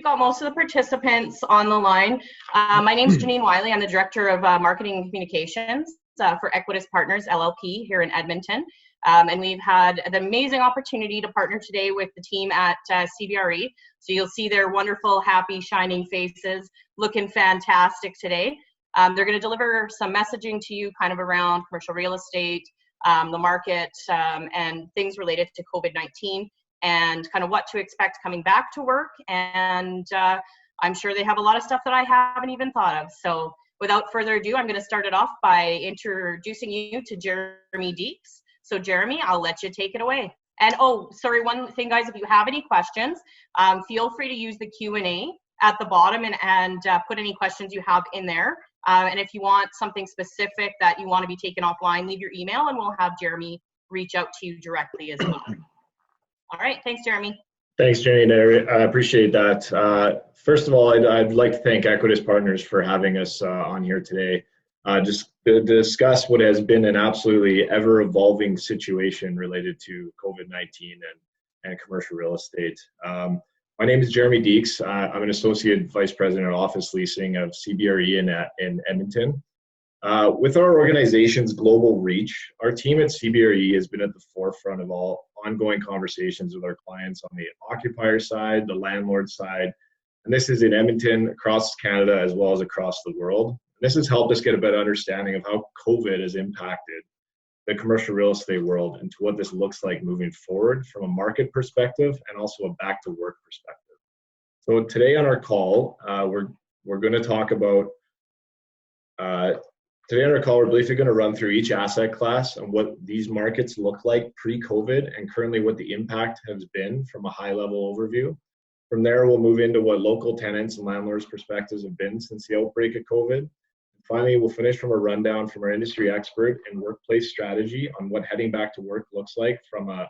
got most of the participants on the line. My name is Janine Wiley. I'm the Director of Marketing and Communications for Equitus LLP here in Edmonton. And we've had the amazing opportunity to partner today with the team at CBRE. So you'll see their wonderful, happy, shining faces looking fantastic today. They're going to deliver some messaging to you kind of around commercial real estate, the market, and things related to COVID-19 and kind of what to expect coming back to work. And I'm sure they have a lot of stuff that I haven't even thought of. So without further ado, I'm going to start it off by introducing you to Jeremy Deeks. So Jeremy, I'll let you take it away. And oh, sorry, one thing, guys, if you have any questions, feel free to use the Q&A at the bottom and put any questions you have in there. And if you want something specific that you want to be taken offline, leave your email and we'll have Jeremy reach out to you directly as well. All right, thanks, Jeremy. Thanks, Jenny. I appreciate that. First of all, I'd like to thank Equitus Partners for having us on here today, just to discuss what has been an absolutely ever-evolving situation related to COVID-19 and commercial real estate. My name is Jeremy Deeks. I'm an Associate Vice President of Office Leasing of CBRE in Edmonton. With our organization's global reach, our team at CBRE has been at the forefront of all ongoing conversations with our clients on the occupier side, the landlord side, and this is in Edmonton, across Canada, as well as across the world. This has helped us get a better understanding of how COVID has impacted the commercial real estate world and to what this looks like moving forward from a market perspective and also a back to work perspective. So today on our call, we're going to talk about today on our call, we're briefly going to run through each asset class and what these markets look like pre-COVID and currently what the impact has been from a high-level overview. From there, we'll move into what local tenants and landlords' perspectives have been since the outbreak of COVID. And finally, we'll finish from a rundown from our industry expert in workplace strategy on what heading back to work looks like from a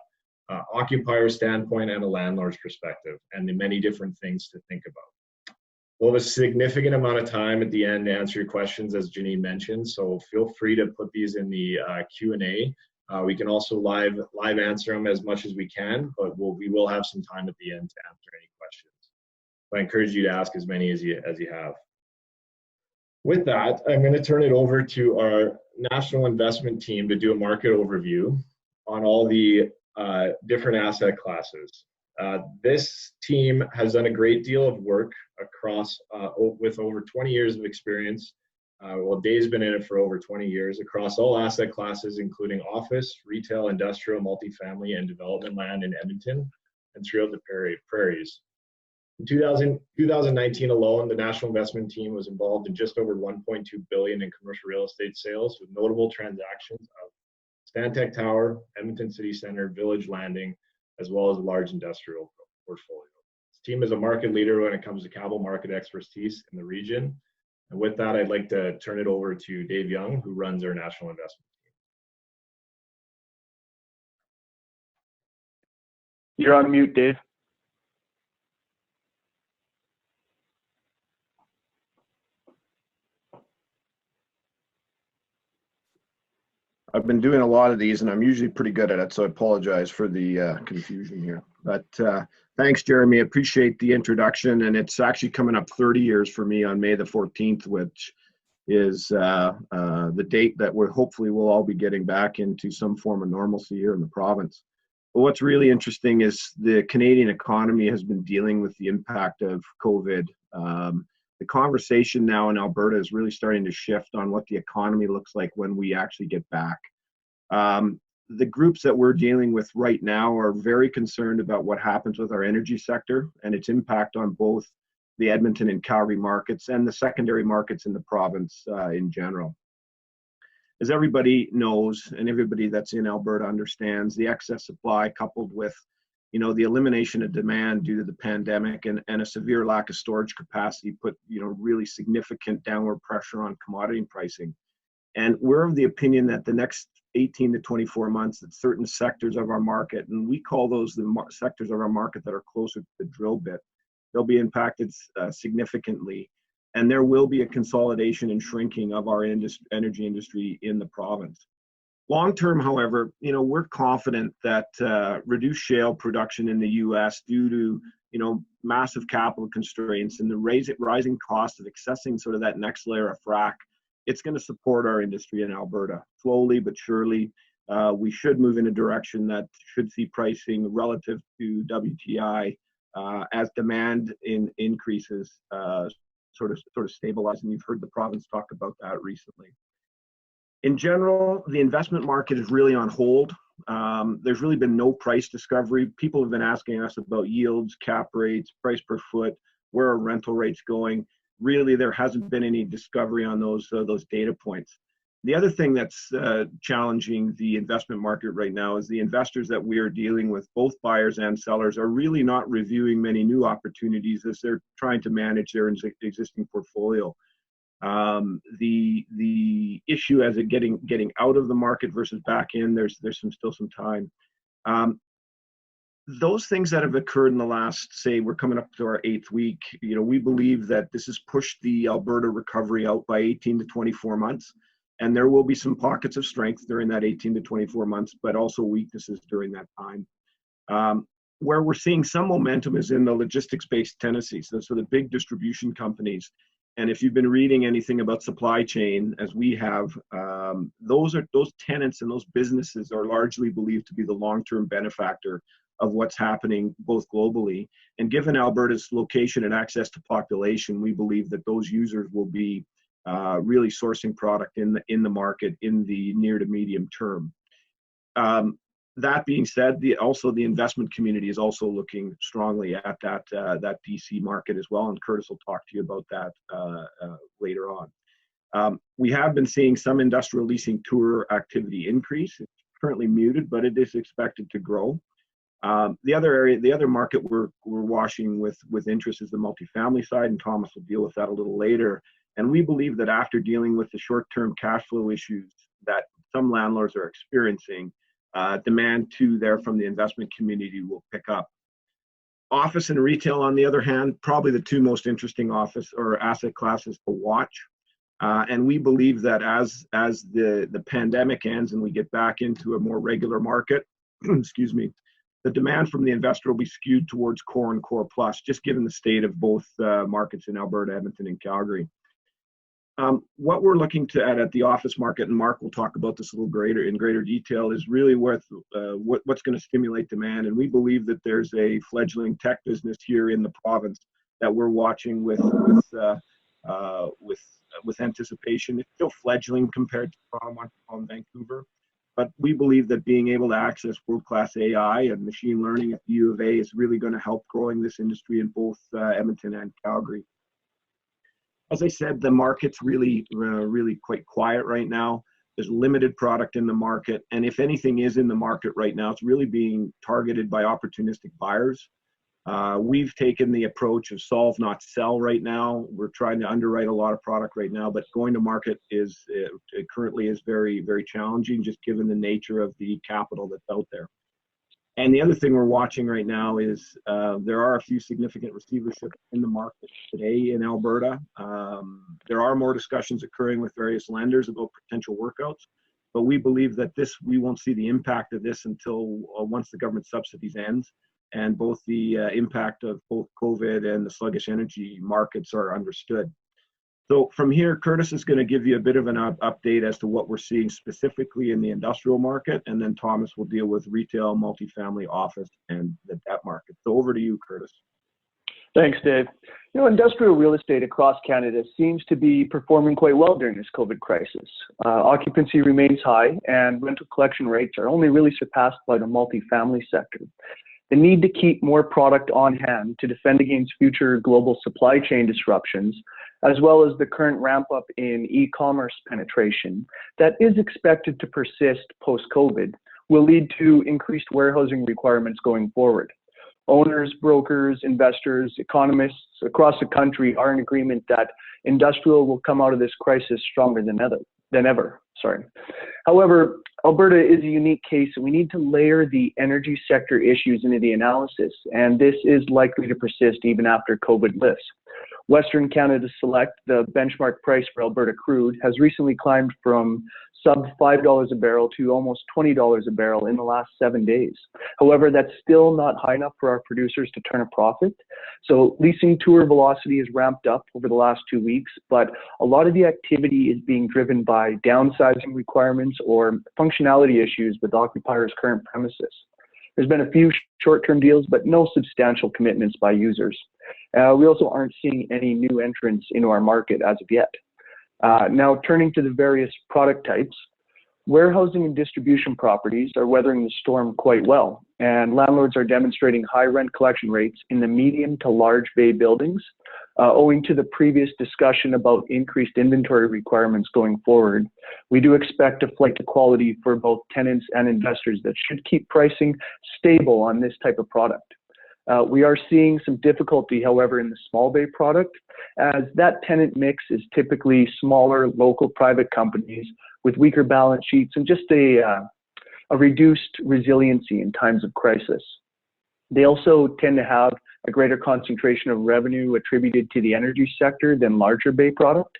occupier standpoint and a landlord's perspective, and the many different things to think about. We'll have a significant amount of time at the end to answer your questions, as Janine mentioned, so feel free to put these in the Q&A. We can also live answer them as much as we can, but we will have some time at the end to answer any questions. So I encourage you to ask as many as you have. With that, I'm going to turn it over to our national investment team to do a market overview on all the different asset classes. This team has done a great deal of work across with over 20 years of experience. Well, Dave's been in it for over 20 years across all asset classes, including office, retail, industrial, multifamily, and development land in Edmonton and throughout the prairies. In 2019 alone, the national investment team was involved in just over $1.2 billion in commercial real estate sales, with notable transactions of Stantec Tower, Edmonton City Center, Village Landing, as well as a large industrial portfolio. This team is a market leader when it comes to capital market expertise in the region. And with that, I'd like to turn it over to Dave Young, who runs our national investment team. You're on mute, Dave. I've been doing a lot of these and I'm usually pretty good at it, so I apologize for the confusion here. But thanks, Jeremy. I appreciate the introduction, and it's actually coming up 30 years for me on May the 14th, which is the date that hopefully we'll all be getting back into some form of normalcy here in the province. But what's really interesting is the Canadian economy has been dealing with the impact of COVID. The conversation now in Alberta is really starting to shift on what the economy looks like when we actually get back. The groups that we're dealing with right now are very concerned about what happens with our energy sector and its impact on both the Edmonton and Calgary markets and the secondary markets in the province in general. As everybody knows, and everybody that's in Alberta understands, the excess supply coupled with the elimination of demand due to the pandemic and a severe lack of storage capacity put, really significant downward pressure on commodity pricing. And we're of the opinion that the next 18 to 24 months, that certain sectors of our market, and we call those the sectors of our market that are closer to the drill bit, they'll be impacted significantly. And there will be a consolidation and shrinking of our energy industry in the province. Long term, however, we're confident that reduced shale production in the U.S. due to massive capital constraints and the rising cost of accessing sort of that next layer of frac, it's going to support our industry in Alberta. Slowly but surely, we should move in a direction that should see pricing relative to WTI as demand increases sort of stabilize. And you've heard the province talk about that recently. In general, the investment market is really on hold. There's really been no price discovery. People have been asking us about yields, cap rates, price per foot, where are rental rates going. Really, there hasn't been any discovery on those data points. The other thing that's challenging the investment market right now is the investors that we are dealing with, both buyers and sellers, are really not reviewing many new opportunities as they're trying to manage their existing portfolio. The issue as it getting out of the market versus back in, there's still some time. Those things that have occurred in the last, say, we're coming up to our 8th week, we believe that this has pushed the Alberta recovery out by 18 to 24 months. And there will be some pockets of strength during that 18 to 24 months, but also weaknesses during that time. Where we're seeing some momentum is in the logistics-based tenancies, so the big distribution companies. And if you've been reading anything about supply chain, as we have, those tenants and those businesses are largely believed to be the long-term benefactor of what's happening both globally. And given Alberta's location and access to population, we believe that those users will be really sourcing product in the market in the near to medium term. That being said, the investment community is also looking strongly at that DC market as well, and Curtis will talk to you about that later on. We have been seeing some industrial leasing tour activity increase. It's currently muted, but it is expected to grow. The other market we're watching with interest is the multifamily side, and Thomas will deal with that a little later. And we believe that after dealing with the short-term cash flow issues that some landlords are experiencing, demand from the investment community will pick up. Office and retail, on the other hand, probably the two most interesting office or asset classes to watch. And we believe that as the pandemic ends and we get back into a more regular market, excuse me, the demand from the investor will be skewed towards core and core plus, just given the state of both markets in Alberta, Edmonton, and Calgary. What we're looking at the office market, and Mark will talk about this in greater detail, is really what's going to stimulate demand. And we believe that there's a fledgling tech business here in the province that we're watching with anticipation. It's still fledgling compared to Toronto and Vancouver, but we believe that being able to access world-class AI and machine learning at the U of A is really going to help growing this industry in both Edmonton and Calgary. As I said, the market's really quite quiet right now. There's limited product in the market, and if anything is in the market right now, it's really being targeted by opportunistic buyers. We've taken the approach of solve, not sell right now. We're trying to underwrite a lot of product right now, but going to market currently is very, very challenging, just given the nature of the capital that's out there. And the other thing we're watching right now is there are a few significant receiverships in the market today in Alberta. There are more discussions occurring with various lenders about potential workouts, but we believe that we won't see the impact of this until once the government subsidies ends and both the impact of both COVID and the sluggish energy markets are understood. So from here, Curtis is going to give you a bit of an update as to what we're seeing specifically in the industrial market, and then Thomas will deal with retail, multifamily, office, and the debt market. So over to you, Curtis. Thanks, Dave. Industrial real estate across Canada seems to be performing quite well during this COVID crisis. Occupancy remains high, and rental collection rates are only really surpassed by the multifamily sector. The need to keep more product on hand to defend against future global supply chain disruptions, as well as the current ramp up in e-commerce penetration that is expected to persist post-COVID, will lead to increased warehousing requirements going forward. Owners, brokers, investors, economists across the country are in agreement that industrial will come out of this crisis stronger than ever. However, Alberta is a unique case, and we need to layer the energy sector issues into the analysis, and this is likely to persist even after COVID lifts. Western Canada Select, the benchmark price for Alberta crude, has recently climbed from sub $5 a barrel to almost $20 a barrel in the last 7 days. However, that's still not high enough for our producers to turn a profit. So leasing tour velocity has ramped up over the last 2 weeks, but a lot of the activity is being driven by downsizing requirements or functionality issues with occupiers' current premises. There's been a few short-term deals, but no substantial commitments by users. We also aren't seeing any new entrants into our market as of yet. Now, turning to the various product types, warehousing and distribution properties are weathering the storm quite well, and landlords are demonstrating high rent collection rates in the medium to large bay buildings, owing to the previous discussion about increased inventory requirements going forward. We do expect a flight to quality for both tenants and investors that should keep pricing stable on this type of product. We are seeing some difficulty, however, in the small bay product, as that tenant mix is typically smaller local private companies with weaker balance sheets and just a reduced resiliency in times of crisis. They also tend to have a greater concentration of revenue attributed to the energy sector than larger bay product.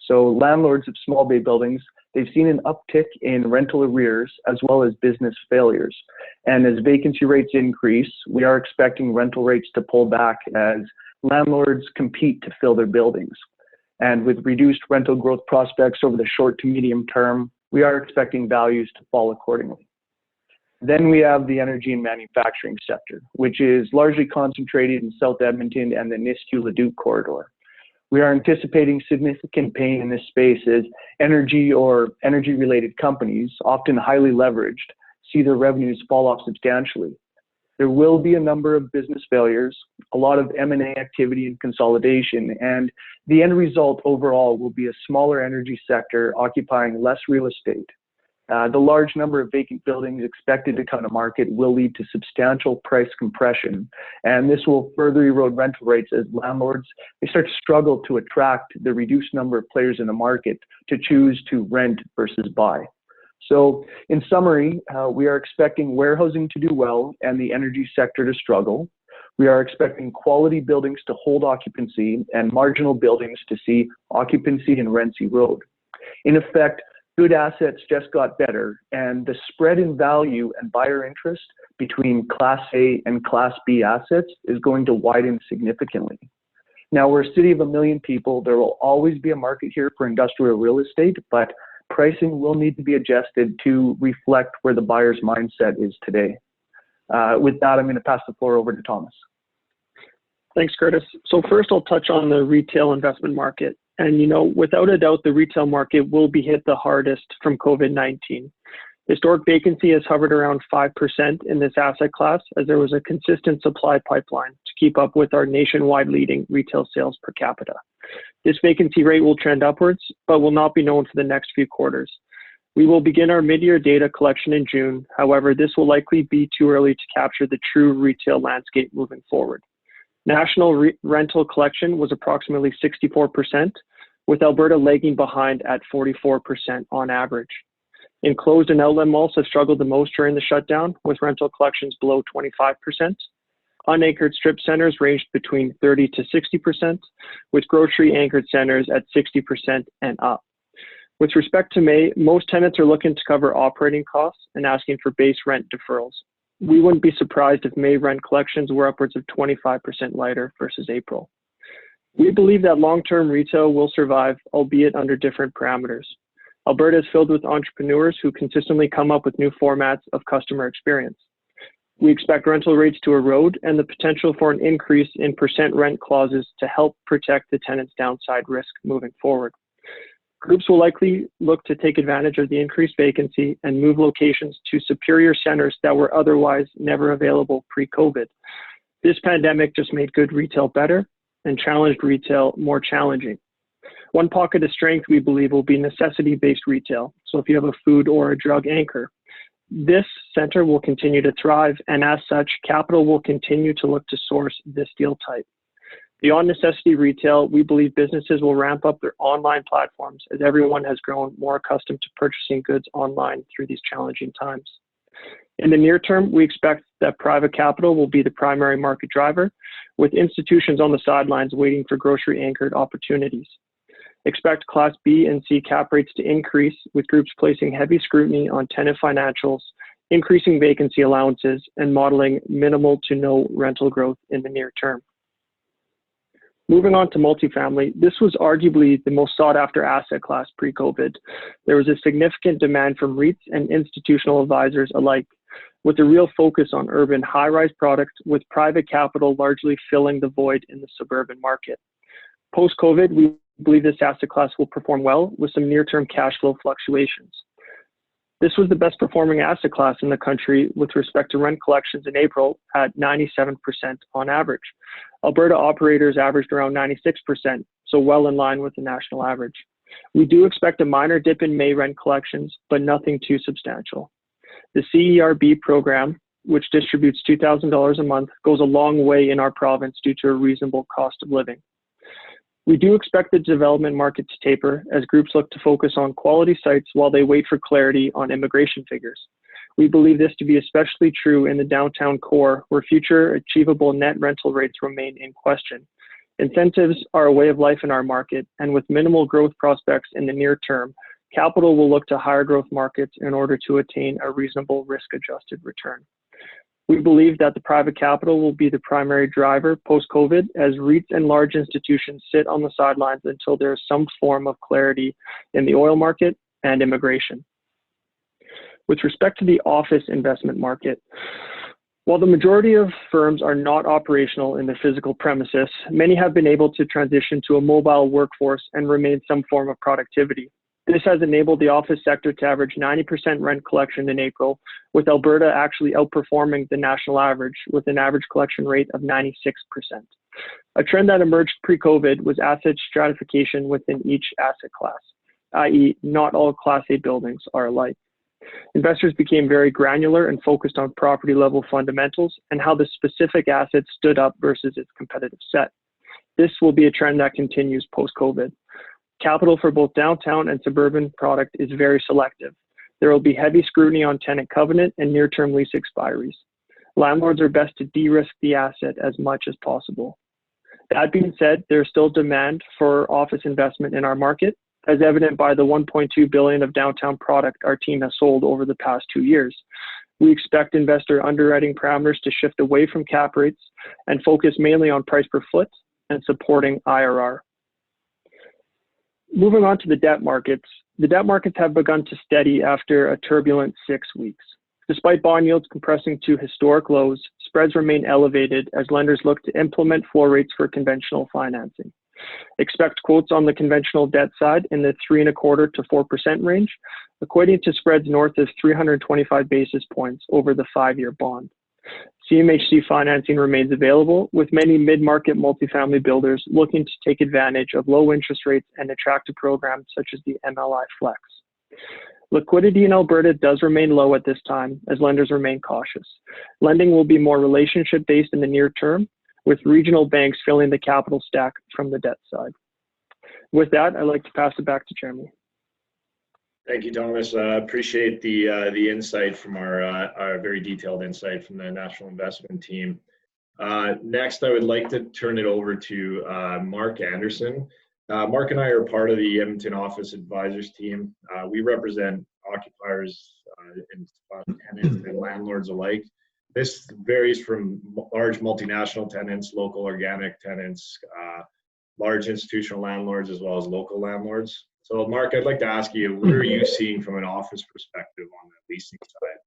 So landlords of small bay buildings, they've seen an uptick in rental arrears as well as business failures. And as vacancy rates increase, we are expecting rental rates to pull back as landlords compete to fill their buildings. And with reduced rental growth prospects over the short to medium term, we are expecting values to fall accordingly. Then we have the energy and manufacturing sector, which is largely concentrated in South Edmonton and the Nisku-Leduc corridor. We are anticipating significant pain in this space as energy or energy-related companies, often highly leveraged, see their revenues fall off substantially. There will be a number of business failures, a lot of M&A activity and consolidation, and the end result overall will be a smaller energy sector occupying less real estate. The large number of vacant buildings expected to come to market will lead to substantial price compression, and this will further erode rental rates as landlords they start to struggle to attract the reduced number of players in the market to choose to rent versus buy. So in summary, we are expecting warehousing to do well and the energy sector to struggle. We are expecting quality buildings to hold occupancy and marginal buildings to see occupancy and rents erode. In effect, good assets just got better, and the spread in value and buyer interest between Class A and Class B assets is going to widen significantly. Now, we're a city of 1 million people. There will always be a market here for industrial real estate, but pricing will need to be adjusted to reflect where the buyer's mindset is today. With that, I'm going to pass the floor over to Thomas. Thanks, Curtis. So first, I'll touch on the retail investment market. And, without a doubt, the retail market will be hit the hardest from COVID-19. Historic vacancy has hovered around 5% in this asset class, as there was a consistent supply pipeline to keep up with our nationwide leading retail sales per capita. This vacancy rate will trend upwards, but will not be known for the next few quarters. We will begin our mid-year data collection in June. However, this will likely be too early to capture the true retail landscape moving forward. National rental collection was approximately 64%, with Alberta lagging behind at 44% on average. Enclosed and outlet malls have struggled the most during the shutdown, with rental collections below 25%. Unanchored strip centers ranged between 30 to 60%, with grocery anchored centers at 60% and up. With respect to May, most tenants are looking to cover operating costs and asking for base rent deferrals. We wouldn't be surprised if May rent collections were upwards of 25% lighter versus April. We believe that long-term retail will survive, albeit under different parameters. Alberta is filled with entrepreneurs who consistently come up with new formats of customer experience. We expect rental rates to erode and the potential for an increase in percent rent clauses to help protect the tenant's downside risk moving forward. Groups will likely look to take advantage of the increased vacancy and move locations to superior centers that were otherwise never available pre-COVID. This pandemic just made good retail better and challenged retail more challenging. One pocket of strength, we believe, will be necessity-based retail. So if you have a food or a drug anchor, this center will continue to thrive, and as such, capital will continue to look to source this deal type. Beyond necessity retail, we believe businesses will ramp up their online platforms as everyone has grown more accustomed to purchasing goods online through these challenging times. In the near term, we expect that private capital will be the primary market driver, with institutions on the sidelines waiting for grocery-anchored opportunities. Expect Class B and C cap rates to increase, with groups placing heavy scrutiny on tenant financials, increasing vacancy allowances, and modeling minimal to no rental growth in the near term. Moving on to multifamily, this was arguably the most sought-after asset class pre-COVID. There was a significant demand from REITs and institutional advisors alike, with a real focus on urban high-rise product, with private capital largely filling the void in the suburban market. Post-COVID, we believe this asset class will perform well with some near-term cash flow fluctuations. This was the best performing asset class in the country with respect to rent collections in April at 97% on average. Alberta operators averaged around 96%, so well in line with the national average. We do expect a minor dip in May rent collections, but nothing too substantial. The CERB program, which distributes $2,000 a month, goes a long way in our province due to a reasonable cost of living. We do expect the development market to taper as groups look to focus on quality sites while they wait for clarity on immigration figures. We believe this to be especially true in the downtown core, where future achievable net rental rates remain in question. Incentives are a way of life in our market, and with minimal growth prospects in the near term, capital will look to higher growth markets in order to attain a reasonable risk-adjusted return. We believe that the private capital will be the primary driver post-COVID as REITs and large institutions sit on the sidelines until there is some form of clarity in the oil market and immigration. With respect to the office investment market, while the majority of firms are not operational in their physical premises, many have been able to transition to a mobile workforce and remain some form of productivity. This has enabled the office sector to average 90% rent collection in April, with Alberta actually outperforming the national average with an average collection rate of 96%. A trend that emerged pre-COVID was asset stratification within each asset class, i.e. not all Class A buildings are alike. Investors became very granular and focused on property level fundamentals and how the specific asset stood up versus its competitive set. This will be a trend that continues post-COVID. Capital for both downtown and suburban product is very selective. There will be heavy scrutiny on tenant covenant and near-term lease expiries. Landlords are best to de-risk the asset as much as possible. That being said, there is still demand for office investment in our market, as evident by the $1.2 billion of downtown product our team has sold over the past 2 years. We expect investor underwriting parameters to shift away from cap rates and focus mainly on price per foot and supporting IRR. Moving on to the debt markets have begun to steady after a turbulent 6 weeks. Despite bond yields compressing to historic lows, spreads remain elevated as lenders look to implement floor rates for conventional financing. Expect quotes on the conventional debt side in the 3.25% to 4% range, equating to spreads north of 325 basis points over the 5-year bond. CMHC financing remains available, with many mid-market multifamily builders looking to take advantage of low interest rates and attractive programs such as the MLI Flex. Liquidity in Alberta does remain low at this time as lenders remain cautious. Lending will be more relationship-based in the near term, with regional banks filling the capital stack from the debt side. With that, I'd like to pass it back to Jeremy. Thank you, Thomas. Appreciate the insight from our very detailed insight from the National Investment Team. Next, I would like to turn it over to Mark Anderson. Mark and I are part of the Edmonton Office Advisors team. We represent occupiers and tenants and landlords alike. This varies from large multinational tenants, local organic tenants, large institutional landlords, as well as local landlords. So, Mark, I'd like to ask you, what are you seeing from an office perspective on the leasing side?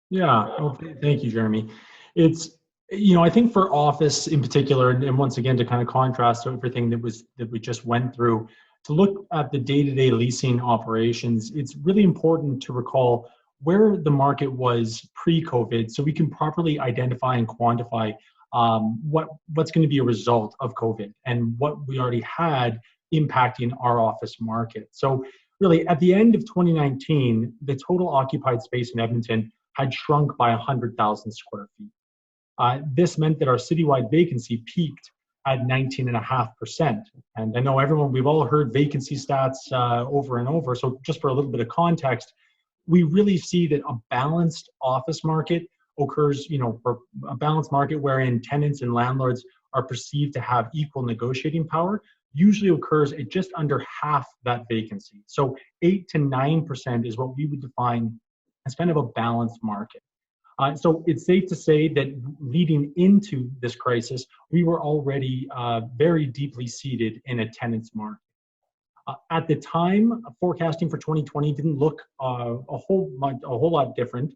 Yeah, well, thank you, Jeremy. It's, I think for office in particular, and once again, to kind of contrast everything that we just went through, to look at the day-to-day leasing operations, it's really important to recall where the market was pre-COVID, so we can properly identify and quantify what's going to be a result of COVID and what we already had impacting our office market. So really, at the end of 2019, the total occupied space in Edmonton had shrunk by 100,000 square feet. This meant that our citywide vacancy peaked at 19.5%. And I know we've all heard vacancy stats over and over. So just for a little bit of context, we really see that a balanced office market occurs, for a balanced market wherein tenants and landlords are perceived to have equal negotiating power, usually occurs at just under half that vacancy. So 8 to 9% is what we would define as kind of a balanced market. So it's safe to say that leading into this crisis, we were already very deeply seated in a tenant's market. At the time, forecasting for 2020 didn't look a whole lot different.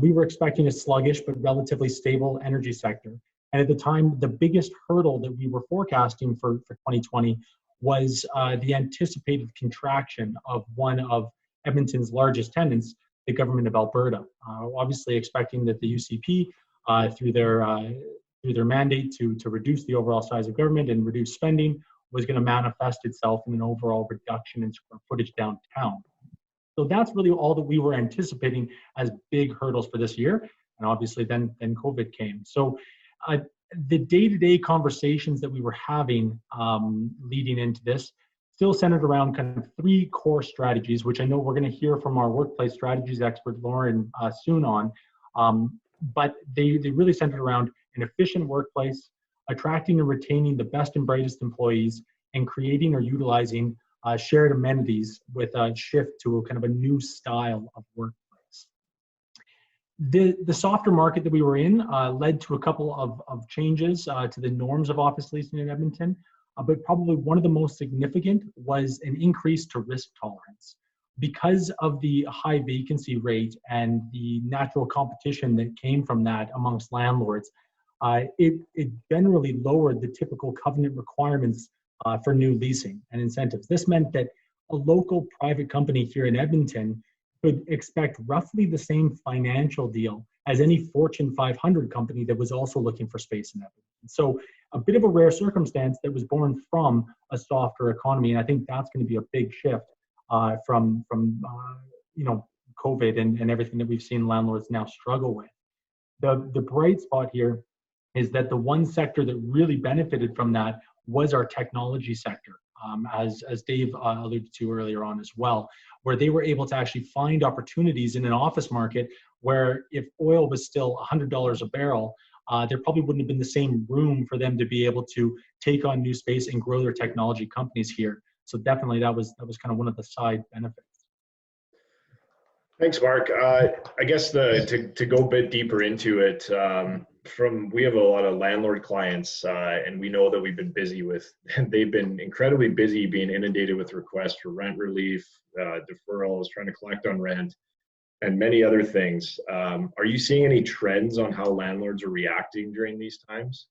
We were expecting a sluggish but relatively stable energy sector. And at the time, the biggest hurdle that we were forecasting for 2020 was the anticipated contraction of one of Edmonton's largest tenants, the Government of Alberta. Obviously expecting that the UCP, through their mandate to reduce the overall size of government and reduce spending, was going to manifest itself in an overall reduction in square footage downtown. So that's really all that we were anticipating as big hurdles for this year. And obviously then COVID came. So the day-to-day conversations that we were having leading into this still centered around kind of 3 core strategies, which I know we're going to hear from our workplace strategies expert, Lauren, soon on. But they really centered around an efficient workplace, attracting and retaining the best and brightest employees, and creating or utilizing shared amenities with a shift to a kind of a new style of workplace. The softer market that we were in led to a couple of changes to the norms of office leasing in Edmonton, but probably one of the most significant was an increase to risk tolerance. Because of the high vacancy rate and the natural competition that came from that amongst landlords, it generally lowered the typical covenant requirements for new leasing and incentives. This meant that a local private company here in Edmonton could expect roughly the same financial deal as any Fortune 500 company that was also looking for space in Edmonton. So a bit of a rare circumstance that was born from a softer economy, and I think that's going to be a big shift from COVID and everything that we've seen landlords now struggle with. The bright spot here is that the one sector that really benefited from that was our technology sector, as Dave alluded to earlier on as well, where they were able to actually find opportunities in an office market where if oil was still $100 a barrel, there probably wouldn't have been the same room for them to be able to take on new space and grow their technology companies here. So definitely that was kind of one of the side benefits. Thanks, Mark. I guess to go a bit deeper into it, we have a lot of landlord clients, and we know that we've been busy they've been incredibly busy being inundated with requests for rent relief, deferrals, trying to collect on rent, and many other things. Are you seeing any trends on how landlords are reacting during these times?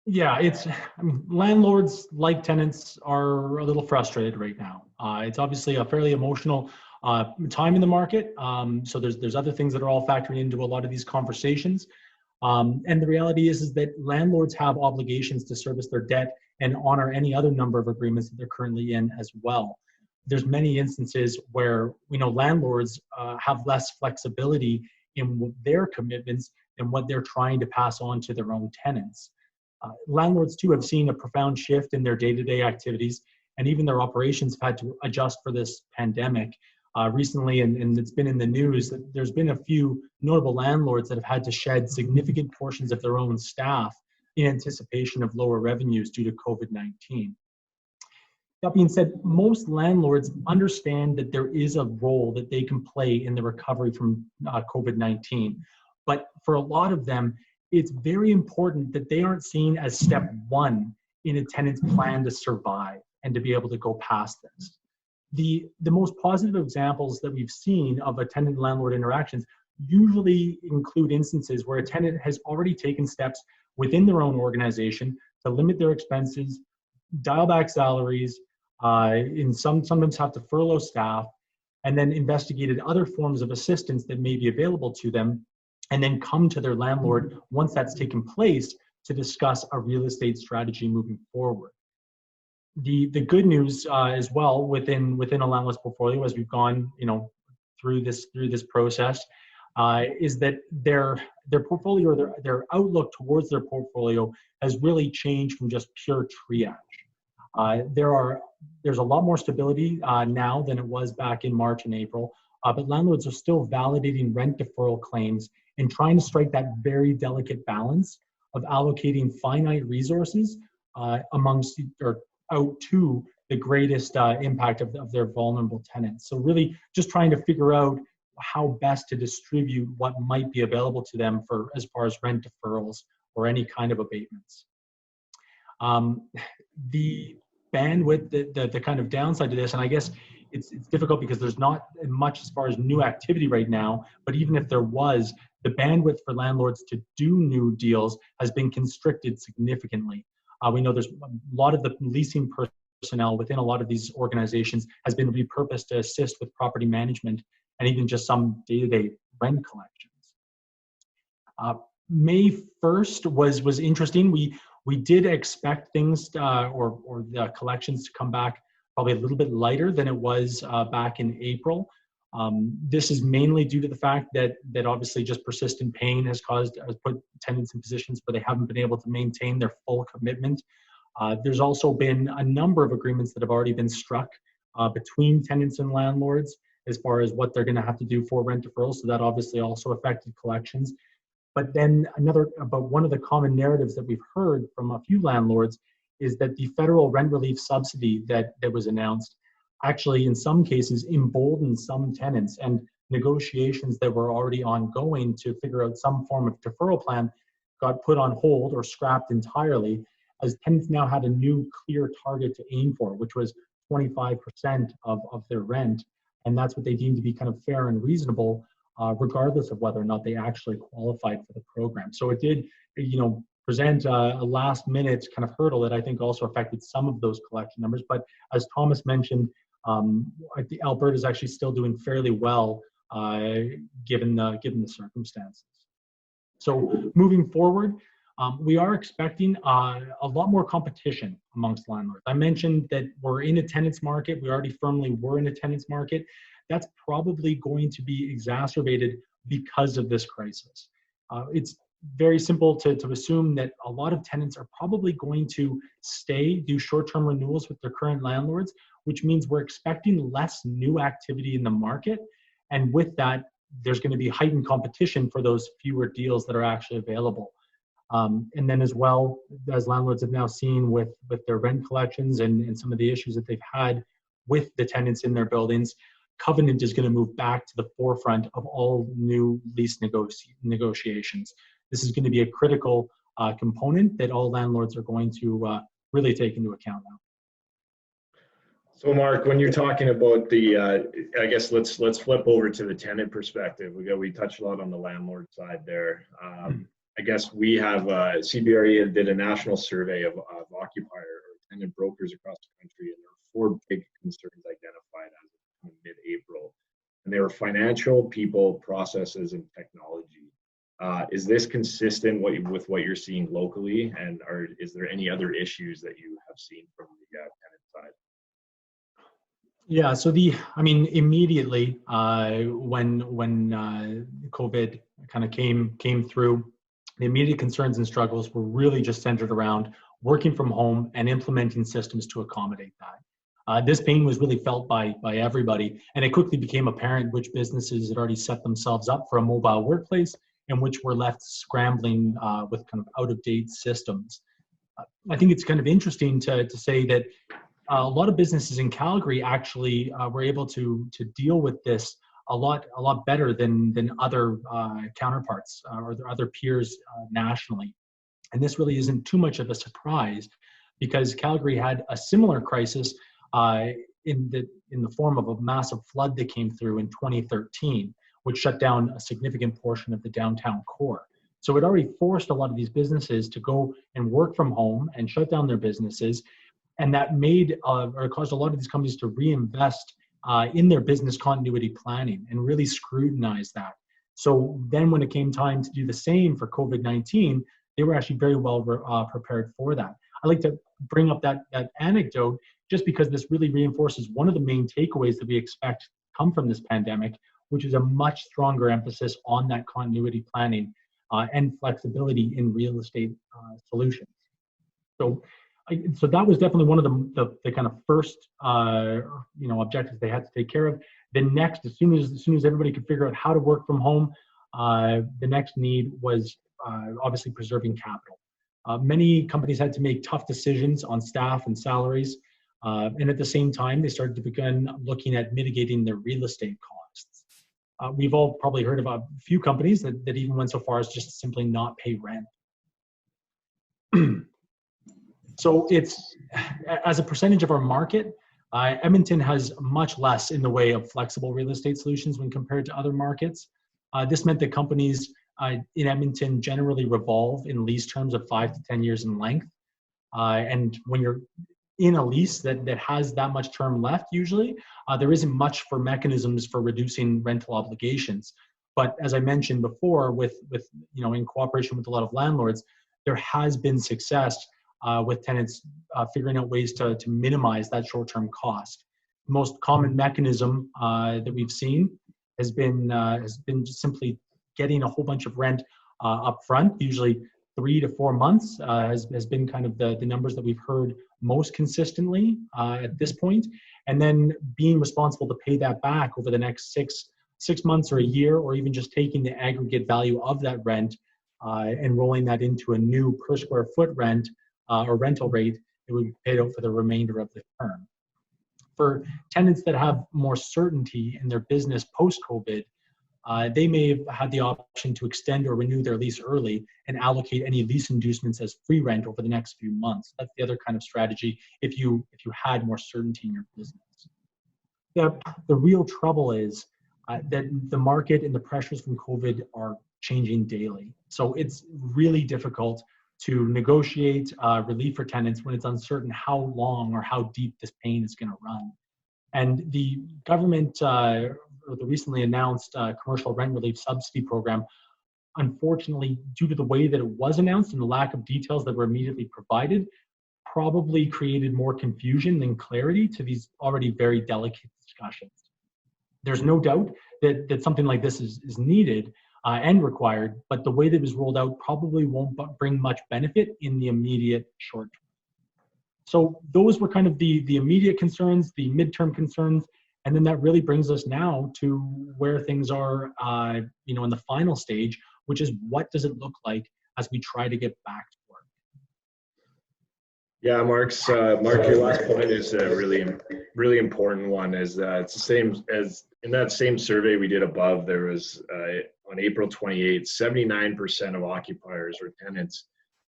Yeah, landlords, like tenants, are a little frustrated right now. It's obviously a fairly emotional time in the market. So there's other things that are all factoring into a lot of these conversations. And the reality is that landlords have obligations to service their debt and honor any other number of agreements that they're currently in as well. There's many instances where landlords have less flexibility in their commitments and what they're trying to pass on to their own tenants. Landlords too have seen a profound shift in their day-to-day activities, and even their operations have had to adjust for this pandemic. Recently, and it's been in the news, that there's been a few notable landlords that have had to shed significant portions of their own staff in anticipation of lower revenues due to COVID-19. That being said, most landlords understand that there is a role that they can play in the recovery from COVID-19. But for a lot of them, it's very important that they aren't seen as step one in a tenant's plan to survive and to be able to go past this. The most positive examples that we've seen of a tenant-landlord interactions usually include instances where a tenant has already taken steps within their own organization to limit their expenses, dial back salaries, sometimes have to furlough staff, and then investigated other forms of assistance that may be available to them, and then come to their landlord once that's taken place to discuss a real estate strategy moving forward. The good news as well within a landlord's portfolio, as we've gone through this process, is that their portfolio, or their outlook towards their portfolio has really changed from just pure triage. There's a lot more stability now than it was back in March and April. but landlords are still validating rent deferral claims and trying to strike that very delicate balance of allocating finite resources amongst or out to the greatest impact of their vulnerable tenants. So really just trying to figure out how best to distribute what might be available to them for as far as rent deferrals or any kind of abatements. The bandwidth, the kind of downside to this, and I guess it's difficult because there's not much as far as new activity right now, but even if there was, the bandwidth for landlords to do new deals has been constricted significantly. We know there's a lot of the leasing personnel within a lot of these organizations has been repurposed to assist with property management and even just some day-to-day rent collections. May 1st was interesting. We did expect things or the collections to come back probably a little bit lighter than it was back in April. This is mainly due to the fact that obviously just persistent pain has put tenants in positions where they haven't been able to maintain their full commitment. There's also been a number of agreements that have already been struck between tenants and landlords as far as what they're going to have to do for rent deferrals. So that obviously also affected collections. But then one of the common narratives that we've heard from a few landlords is that the federal rent relief subsidy that was announced actually in some cases emboldened some tenants, and negotiations that were already ongoing to figure out some form of deferral plan got put on hold or scrapped entirely, as tenants now had a new clear target to aim for, which was 25% of their rent. And that's what they deemed to be kind of fair and reasonable, regardless of whether or not they actually qualified for the program. So it did, present a last minute kind of hurdle that I think also affected some of those collection numbers. But as Thomas mentioned, Alberta is actually still doing fairly well given the circumstances. So moving forward, we are expecting a lot more competition amongst landlords. I mentioned that we're in a tenants market. We already firmly were in a tenants market. That's probably going to be exacerbated because of this crisis. It's very simple to assume that a lot of tenants are probably going to do short-term renewals with their current landlords, which means we're expecting less new activity in the market. And with that, there's going to be heightened competition for those fewer deals that are actually available. And then as well, as landlords have now seen with their rent collections and some of the issues that they've had with the tenants in their buildings, covenant is going to move back to the forefront of all new lease negotiations. This is going to be a critical component that all landlords are going to really take into account now. So Mark, when you're talking about the, I guess let's flip over to the tenant perspective. We touched a lot on the landlord side there. I guess we have CBRE did a national survey of occupier or tenant brokers across the country, and there were 4 big concerns identified as of mid-April, and they were financial, people, processes, and technology. Is this consistent with what you're seeing locally, and is there any other issues that you have seen from the tenant side? Yeah, so immediately when COVID kind of came through, the immediate concerns and struggles were really just centered around working from home and implementing systems to accommodate that. This pain was really felt by everybody, and it quickly became apparent which businesses had already set themselves up for a mobile workplace and which were left scrambling with kind of out-of-date systems. I think it's kind of interesting to say that a lot of businesses in Calgary actually were able to deal with this a lot better than other counterparts or other peers nationally. And this really isn't too much of a surprise, because Calgary had a similar crisis in the form of a massive flood that came through in 2013, which shut down a significant portion of the downtown core. So it already forced a lot of these businesses to go and work from home and shut down their businesses. And that caused a lot of these companies to reinvest in their business continuity planning and really scrutinize that. So then when it came time to do the same for COVID-19, they were actually very well prepared for that. I like to bring up that anecdote just because this really reinforces one of the main takeaways that we expect come from this pandemic, which is a much stronger emphasis on that continuity planning and flexibility in real estate solutions. So So that was definitely one of the kind of first objectives they had to take care of. Then next, as soon as everybody could figure out how to work from home, the next need was obviously preserving capital. Many companies had to make tough decisions on staff and salaries, and at the same time, they started to begin looking at mitigating their real estate costs. We've all probably heard about a few companies that even went so far as just simply not pay rent. So it's, as a percentage of our market, Edmonton has much less in the way of flexible real estate solutions when compared to other markets. This meant that companies in Edmonton generally revolve in lease terms of 5 to 10 years in length. And when you're in a lease that has that much term left, usually, there isn't much for mechanisms for reducing rental obligations. But as I mentioned before, with in cooperation with a lot of landlords, there has been success with tenants figuring out ways to minimize that short-term cost. The most common mechanism that we've seen has been just simply getting a whole bunch of rent up front, usually 3 to 4 months has been kind of the numbers that we've heard most consistently at this point, and then being responsible to pay that back over the next six months or a year, or even just taking the aggregate value of that rent and rolling that into a new per square foot rent or rental rate that would be paid out for the remainder of the term. For tenants that have more certainty in their business post-COVID, they may have had the option to extend or renew their lease early and allocate any lease inducements as free rent over the next few months. That's the other kind of strategy if you had more certainty in your business. The real trouble is that the market and the pressures from COVID are changing daily. So it's really difficult to negotiate relief for tenants when it's uncertain how long or how deep this pain is going to run. And the government, or the recently announced commercial rent relief subsidy program, unfortunately, due to the way that it was announced and the lack of details that were immediately provided, probably created more confusion than clarity to these already very delicate discussions. There's no doubt that something like this is needed and required, but the way that it was rolled out probably won't bring much benefit in the immediate short term. So those were kind of the immediate concerns, the midterm concerns, and then that really brings us now to where things are, in the final stage, which is what does it look like as we try to get back to work? Yeah, Mark, your last point is a really important one. Is that it's the same as in that same survey we did above. There was on April 28th, 79% of occupiers or tenants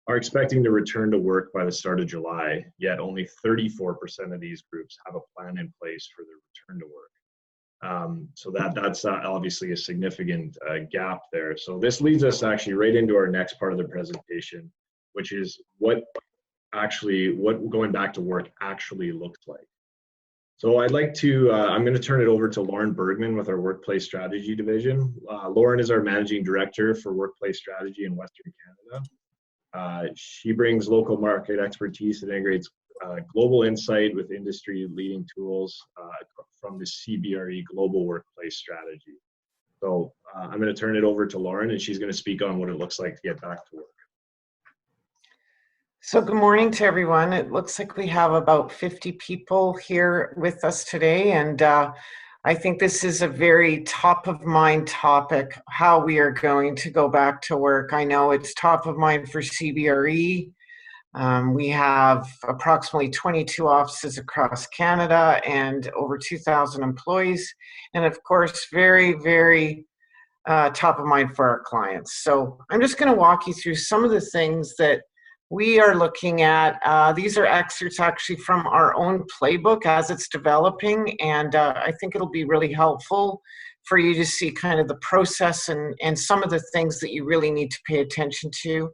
are expecting to return to work by the start of July. Yet only 34% of these groups have a plan in place for their return to work. So that's obviously a significant gap there. So this leads us actually right into our next part of the presentation, which is what going back to work actually looks like. So I'd like to, I'm going to turn it over to Lauren Bergman with our Workplace Strategy Division. Lauren is our Managing Director for Workplace Strategy in Western Canada. She brings local market expertise that integrates global insight with industry-leading tools from the CBRE Global Workplace Strategy. So I'm going to turn it over to Lauren, and she's going to speak on what it looks like to get back to work. So good morning to everyone. It looks like we have about 50 people here with us today, and I think this is a very top of mind topic, how we are going to go back to work. I know it's top of mind for CBRE. We have approximately 22 offices across Canada and over 2,000 employees, and of course, very, very top of mind for our clients. So I'm just going to walk you through some of the things that we are looking at. These are excerpts actually from our own playbook as it's developing, and I think it'll be really helpful for you to see kind of the process and some of the things that you really need to pay attention to.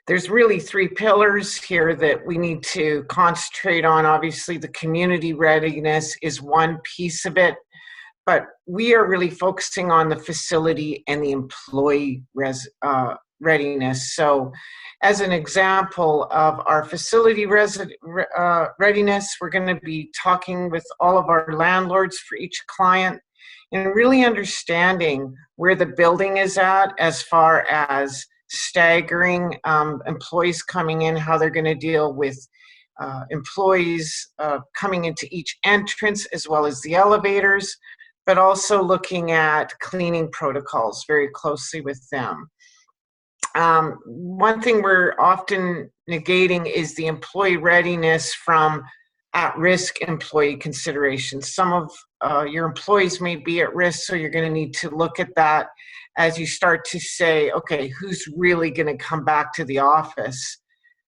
There's really 3 pillars here that we need to concentrate on. Obviously, the community readiness is one piece of it, but we are really focusing on the facility and the employee readiness. So as an example of our facility readiness, we're going to be talking with all of our landlords for each client and really understanding where the building is at as far as staggering employees coming in, how they're going to deal with employees coming into each entrance as well as the elevators, but also looking at cleaning protocols very closely with them. One thing we're often negating is the employee readiness from at-risk employee considerations. Some of your employees may be at risk, so you're going to need to look at that as you start to say, okay, who's really going to come back to the office?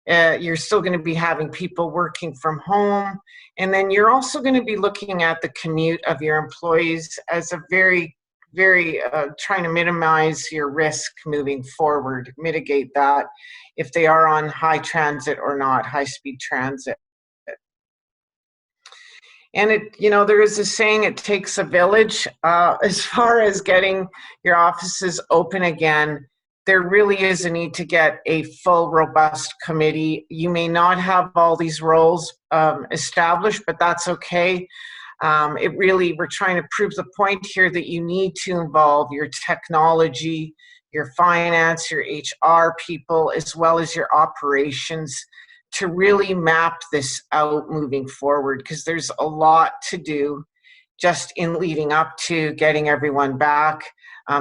You're still going to be having people working from home. And then you're also going to be looking at the commute of your employees as a very trying to minimize your risk moving forward, mitigate that if they are on high transit or not, high-speed transit. And there is a saying, it takes a village. As far as getting your offices open again, there really is a need to get a full, robust committee. You may not have all these roles established, but that's okay. We're trying to prove the point here that you need to involve your technology, your finance, your HR people, as well as your operations to really map this out moving forward, because there's a lot to do just in leading up to getting everyone back.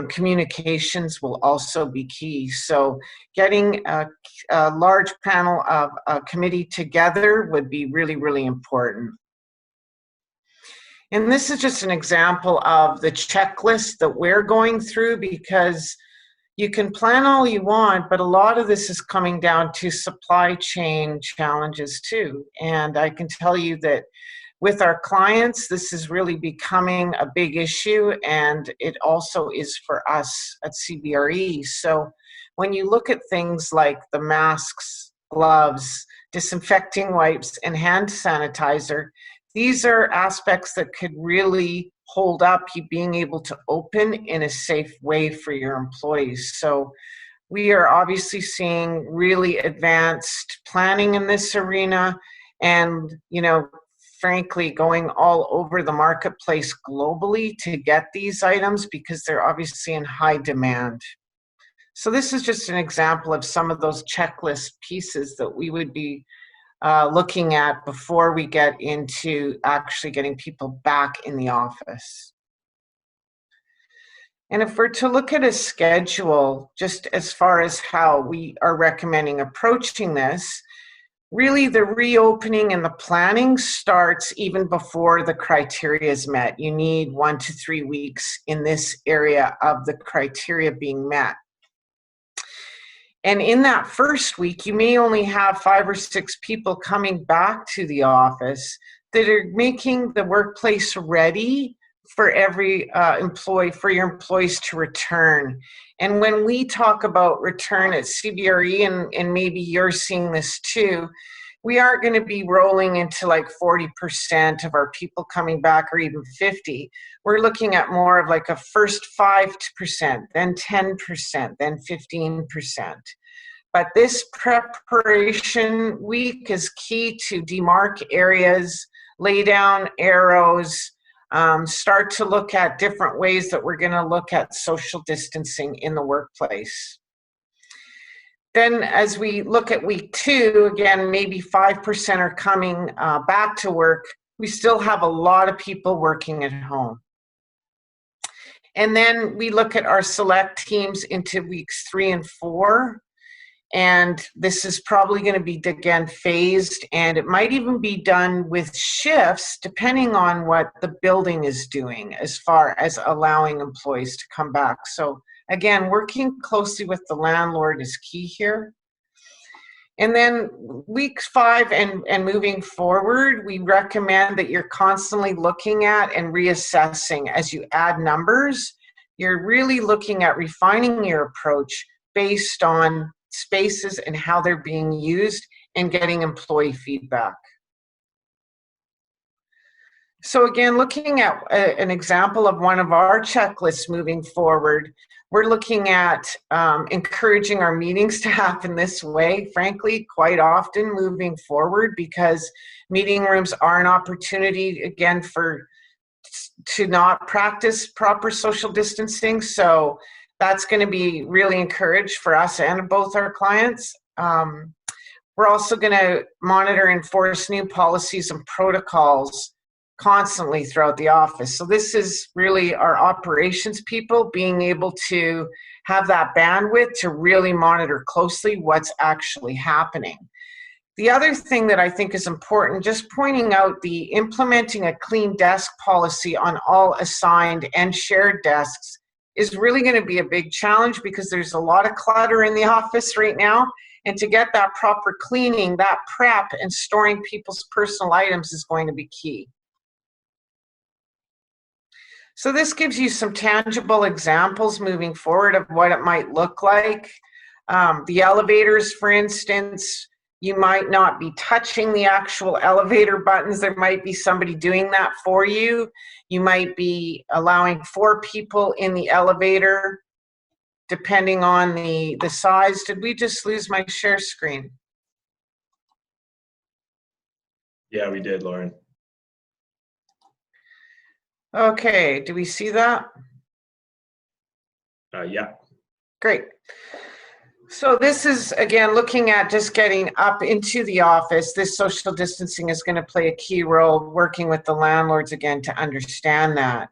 Communications will also be key. So getting a large panel of a committee together would be really, really important. And this is just an example of the checklist that we're going through, because you can plan all you want, but a lot of this is coming down to supply chain challenges too. And I can tell you that with our clients, this is really becoming a big issue, and it also is for us at CBRE. So when you look at things like the masks, gloves, disinfecting wipes, and hand sanitizer, these are aspects that could really hold up you being able to open in a safe way for your employees. So we are obviously seeing really advanced planning in this arena, and frankly going all over the marketplace globally to get these items because they're obviously in high demand. So this is just an example of some of those checklist pieces that we would be looking at before we get into actually getting people back in the office. And if we're to look at a schedule, just as far as how we are recommending approaching this, really the reopening and the planning starts even before the criteria is met. You need 1 to 3 weeks in this area of the criteria being met. And in that first week, you may only have 5 or 6 people coming back to the office that are making the workplace ready for every employee, for your employees to return. And when we talk about return at CBRE, and maybe you're seeing this too, we aren't going to be rolling into like 40% of our people coming back, or even 50. We're looking at more of like a first 5%, then 10%, then 15%. But this preparation week is key to demarc areas, lay down arrows, start to look at different ways that we're going to look at social distancing in the workplace. Then as we look at week 2, again, maybe 5% are coming back to work. We still have a lot of people working at home. And then we look at our select teams into weeks 3 and 4. And this is probably going to be, again, phased, and it might even be done with shifts depending on what the building is doing as far as allowing employees to come back. So again, working closely with the landlord is key here. And then week 5 and moving forward, we recommend that you're constantly looking at and reassessing as you add numbers. You're really looking at refining your approach based on spaces and how they're being used, and getting employee feedback. So again, looking at an example of one of our checklists moving forward, we're looking at encouraging our meetings to happen this way, frankly, quite often moving forward, because meeting rooms are an opportunity, again, to not practice proper social distancing. So That's going to be really encouraged for us and both our clients. We're also going to monitor and enforce new policies and protocols constantly throughout the office. So this is really our operations people being able to have that bandwidth to really monitor closely what's actually happening. The other thing that I think is important, just pointing out the implementing a clean desk policy on all assigned and shared desks is really going to be a big challenge because there's a lot of clutter in the office right now. And to get that proper cleaning, that prep and storing people's personal items is going to be key. So this gives you some tangible examples moving forward of what it might look like. The elevators, for instance, you might not be touching the actual elevator buttons. There might be somebody doing that for you. You might be allowing 4 people in the elevator, depending on the size. Did we just lose my share screen? Yeah, we did, Lauren. Okay, do we see that? Yeah. Great. So this is, again, looking at just getting up into the office. This social distancing is going to play a key role, working with the landlords, again, to understand that.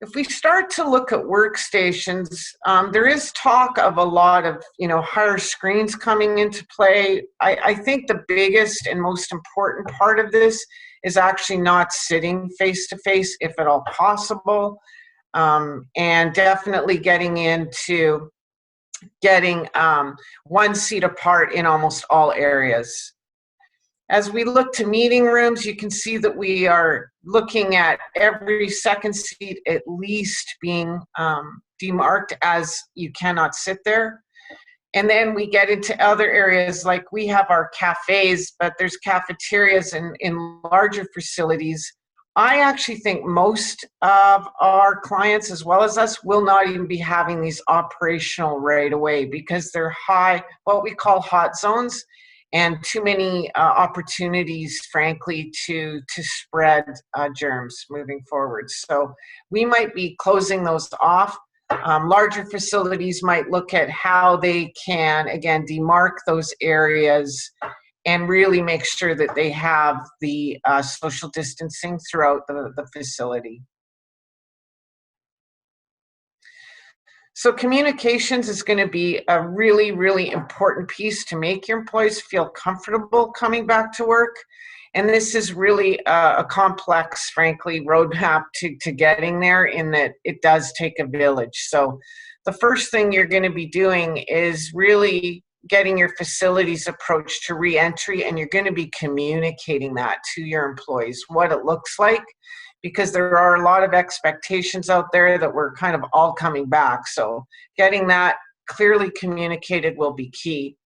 If we start to look at workstations, there is talk of a lot of, higher screens coming into play. I think the biggest and most important part of this is actually not sitting face-to-face, if at all possible, and definitely getting one seat apart in almost all areas. As we look to meeting rooms, you can see that we are looking at every second seat at least being demarked as you cannot sit there. And then we get into other areas, like we have our cafes, but there's cafeterias in larger facilities. I actually think most of our clients, as well as us, will not even be having these operational right away because they're high, what we call hot zones, and too many opportunities, frankly, to spread germs moving forward. So we might be closing those off. Larger facilities might look at how they can, again, demarc those areas and really make sure that they have the social distancing throughout the facility. So communications is going to be a really, really important piece to make your employees feel comfortable coming back to work. And this is really a complex, frankly, roadmap to getting there, in that it does take a village. So the first thing you're going to be doing is really getting your facilities approach to re-entry, and you're going to be communicating that to your employees, what it looks like, because there are a lot of expectations out there that we're kind of all coming back. So getting that clearly communicated will be key.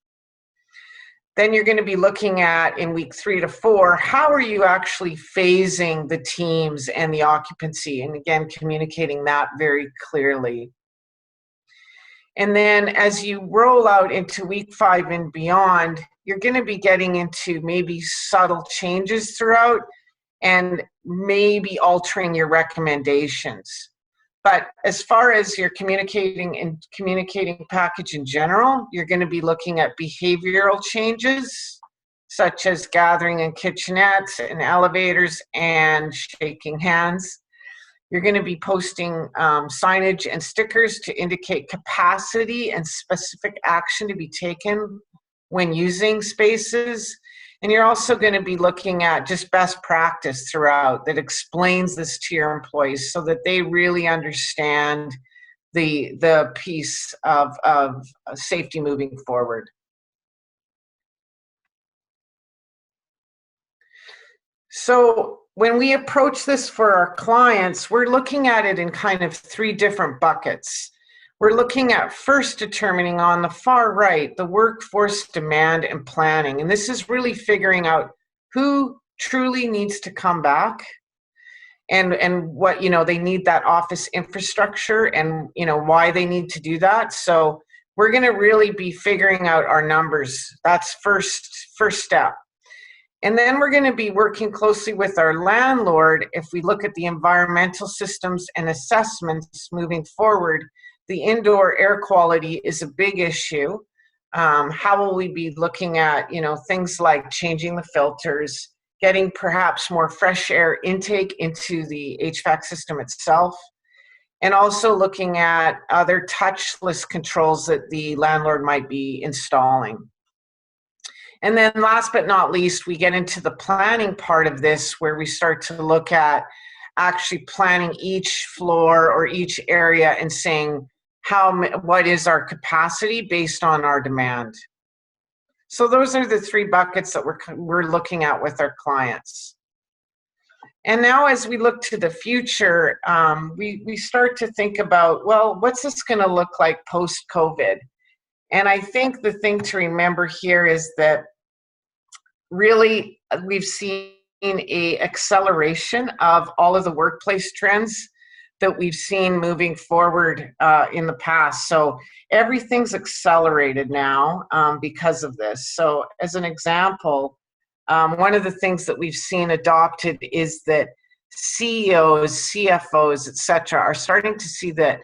Then you're going to be looking at, in week 3 to 4, how are you actually phasing the teams and the occupancy? And again, communicating that very clearly. And then as you roll out into week 5 and beyond, you're going to be getting into maybe subtle changes throughout and maybe altering your recommendations. But as far as your communicating package in general, you're going to be looking at behavioral changes, such as gathering in kitchenettes and elevators and shaking hands. You're going to be posting signage and stickers to indicate capacity and specific action to be taken when using spaces. And you're also going to be looking at just best practice throughout that explains this to your employees so that they really understand the piece of safety moving forward. So when we approach this for our clients, we're looking at it in kind of 3 different buckets. We're looking at first determining on the far right, the workforce demand and planning. And this is really figuring out who truly needs to come back and what, they need that office infrastructure and, why they need to do that. So we're going to really be figuring out our numbers. That's first step. And then we're going to be working closely with our landlord if we look at the environmental systems and assessments moving forward the indoor air quality is a big issue. How will we be looking at, things like changing the filters, getting perhaps more fresh air intake into the HVAC system itself, and also looking at other touchless controls that the landlord might be installing. And then last but not least, we get into the planning part of this, where we start to look at actually planning each floor or each area and saying, what is our capacity based on our demand? So those are the three buckets that we're looking at with our clients. And now as we look to the future, we start to think about, well, what's this going to look like post-COVID? And I think the thing to remember here is that really we've seen a acceleration of all of the workplace trends that we've seen moving forward in the past. So everything's accelerated now because of this. So as an example, one of the things that we've seen adopted is that CEOs, CFOs, et cetera, are starting to see that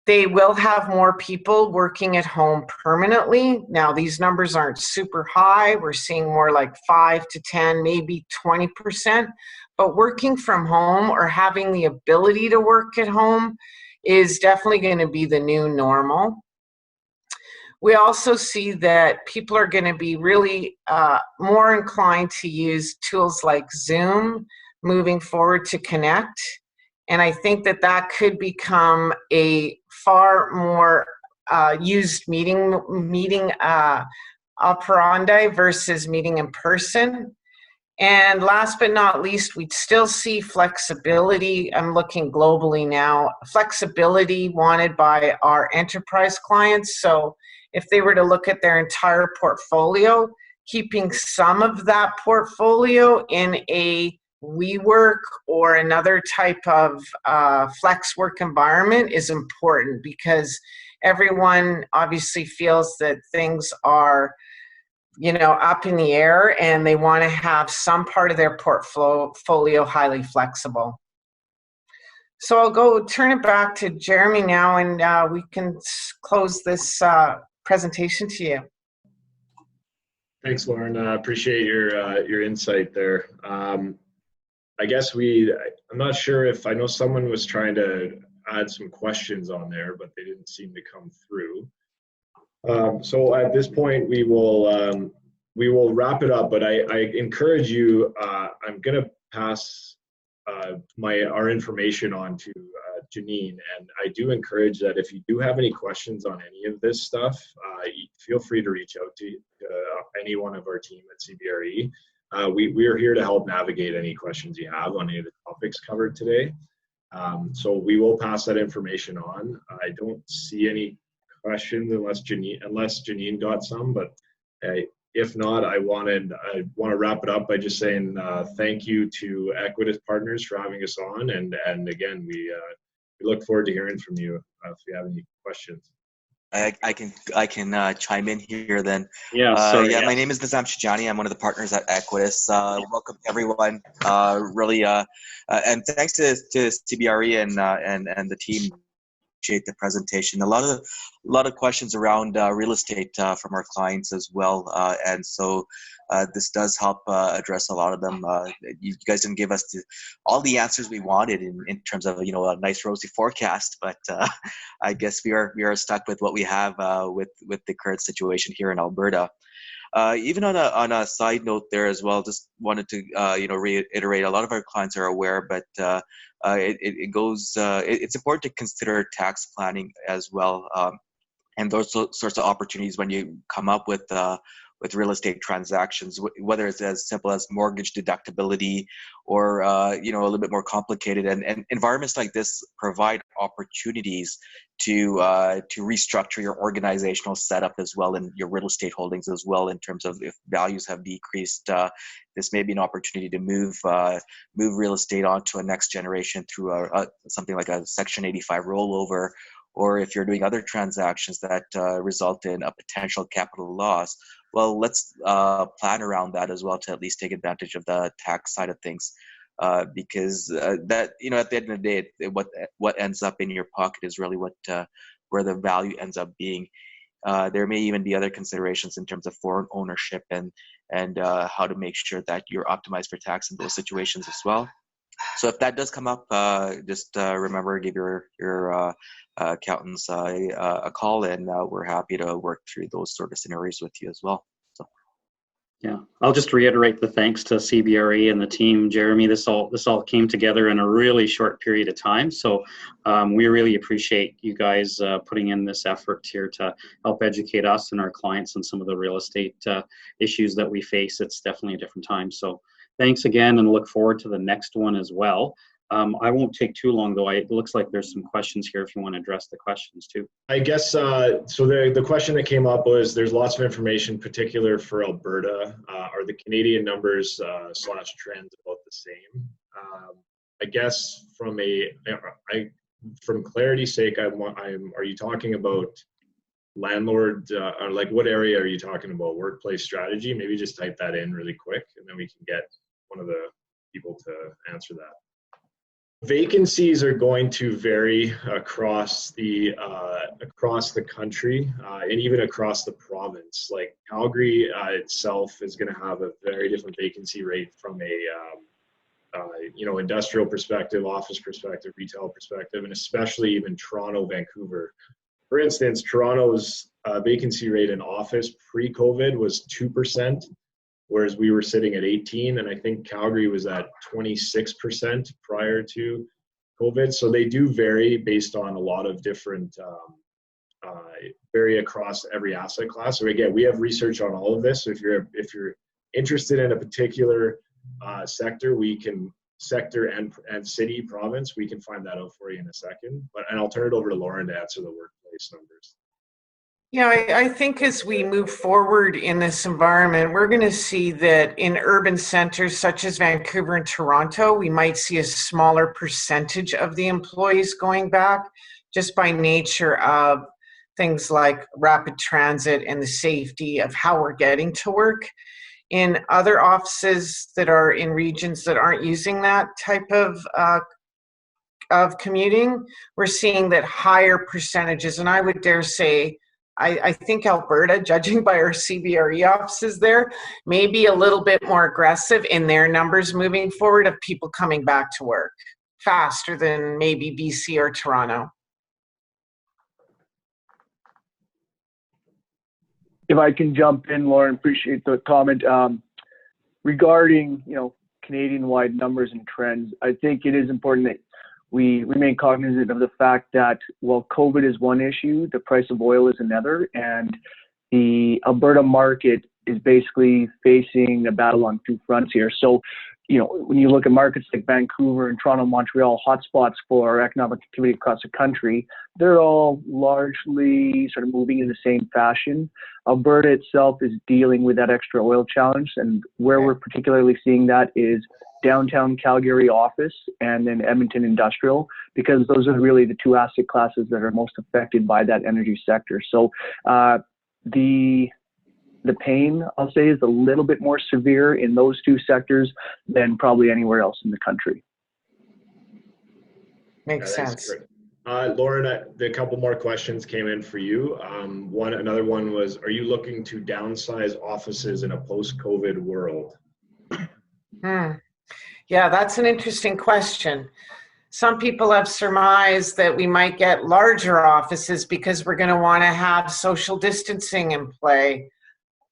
they will have more people working at home permanently. Now, these numbers aren't super high. We're seeing more like 5 to 10, maybe 20%. But working from home or having the ability to work at home is definitely going to be the new normal. We also see that people are going to be really more inclined to use tools like Zoom moving forward to connect. And I think that that could become a far more used meeting operandi versus meeting in person. And last but not least, we'd still see flexibility. I'm looking globally now, flexibility wanted by our enterprise clients. So if they were to look at their entire portfolio, keeping some of that portfolio in a WeWork or another type of flex work environment is important, because everyone obviously feels that things are up in the air, and they want to have some part of their portfolio highly flexible. So I'll go turn it back to Jeremy now, and we can close this presentation to you. Thanks, Lauren. Appreciate your insight there. I guess I'm not sure if, I know someone was trying to add some questions on there, but they didn't seem to come through. So at this point, we will wrap it up, but I encourage you, I'm going to pass our information on to Janine, and I do encourage that if you do have any questions on any of this stuff, feel free to reach out to any one of our team at CBRE. We are here to help navigate any questions you have on any of the topics covered today. So we will pass that information on. I don't see any questions unless Janine got some, but if not, I want to wrap it up by just saying thank you to Equitus Partners for having us on, and again, we look forward to hearing from you if you have any questions. I can chime in here then. Yeah. My name is Nizam Shijani. I'm one of the partners at Equitus. Welcome everyone. Really, and thanks to CBRE and the team. Appreciate the presentation. A lot of questions around real estate from our clients as well, and so this does help address a lot of them. You guys didn't give us all the answers we wanted in terms of a nice rosy forecast, but I guess we are stuck with what we have with the current situation here in Alberta. Even on a side note there as well, just wanted to reiterate, a lot of our clients are aware, but it's important to consider tax planning as well, and those sorts of opportunities when you come up with real estate transactions, whether it's as simple as mortgage deductibility or a little bit more complicated. And environments like this provide opportunities to restructure your organizational setup as well, and your real estate holdings as well, in terms of if values have decreased. This may be an opportunity to move real estate onto a next generation through something like a Section 85 rollover, or if you're doing other transactions that result in a potential capital loss. Well, let's plan around that as well to at least take advantage of the tax side of things, because that at the end of the day, what ends up in your pocket is really what where the value ends up being. There may even be other considerations in terms of foreign ownership and how to make sure that you're optimized for tax in those situations as well. So if that does come up, just remember, give your accountants a call, and we're happy to work through those sort of scenarios with you as well. So. Yeah, I'll just reiterate the thanks to CBRE and the team, Jeremy. This all came together in a really short period of time, so we really appreciate you guys putting in this effort here to help educate us and our clients on some of the real estate issues that we face. It's definitely a different time, so thanks again, and look forward to the next one as well. I won't take too long, though. It looks like there's some questions here if you want to address the questions too. I guess, so the question that came up was, there's lots of information, particular for Alberta. Are the Canadian numbers / trends about the same? I guess from clarity's sake, are you talking about landlord, or like what area are you talking about? Workplace strategy? Maybe just type that in really quick, and then we can get one of the people to answer that. Vacancies are going to vary across the country, and even across the province. Like Calgary itself is going to have a very different vacancy rate from a industrial perspective, office perspective, retail perspective, and especially even Toronto, Vancouver. For instance, Toronto's vacancy rate in office pre-COVID was 2%. Whereas we were sitting at 18, and I think Calgary was at 26% prior to COVID. So they do vary based on a lot of different, vary across every asset class. So again, we have research on all of this. So if you're interested in a particular sector, and city, province, we can find that out for you in a second. And I'll turn it over to Lauren to answer the workplace numbers. Yeah, I think as we move forward in this environment, we're going to see that in urban centers such as Vancouver and Toronto, we might see a smaller percentage of the employees going back, just by nature of things like rapid transit and the safety of how we're getting to work. In other offices that are in regions that aren't using that type of commuting, we're seeing that higher percentages, and I would dare say, I think Alberta, judging by our CBRE offices there, may be a little bit more aggressive in their numbers moving forward of people coming back to work faster than maybe BC or Toronto. If I can jump in, Lauren, appreciate the comment. Regarding, Canadian-wide numbers and trends, I think it is important that we remain cognizant of the fact that while COVID is one issue, the price of oil is another, and the Alberta market is basically facing a battle on two fronts here. So, when you look at markets like Vancouver and Toronto, Montreal, hotspots for economic activity across the country, they're all largely sort of moving in the same fashion. Alberta itself is dealing with that extra oil challenge, and where we're particularly seeing that is downtown Calgary office and then Edmonton industrial, because those are really the two asset classes that are most affected by that energy sector. So the pain, I'll say, is a little bit more severe in those two sectors than probably anywhere else in the country. Makes sense. Lauren, a couple more questions came in for you. Another one was, are you looking to downsize offices in a post-COVID world? Yeah, that's an interesting question. Some people have surmised that we might get larger offices because we're going to want to have social distancing in play.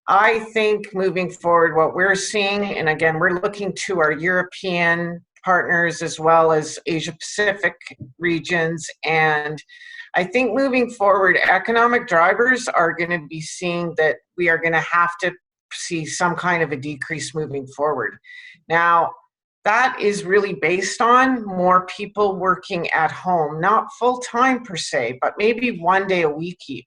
I think moving forward, what we're seeing, and again, we're looking to our European partners as well as Asia Pacific regions, and I think moving forward, economic drivers are going to be seeing that we are going to have to see some kind of a decrease moving forward. Now, that is really based on more people working at home, not full-time per se, but maybe one day a week even.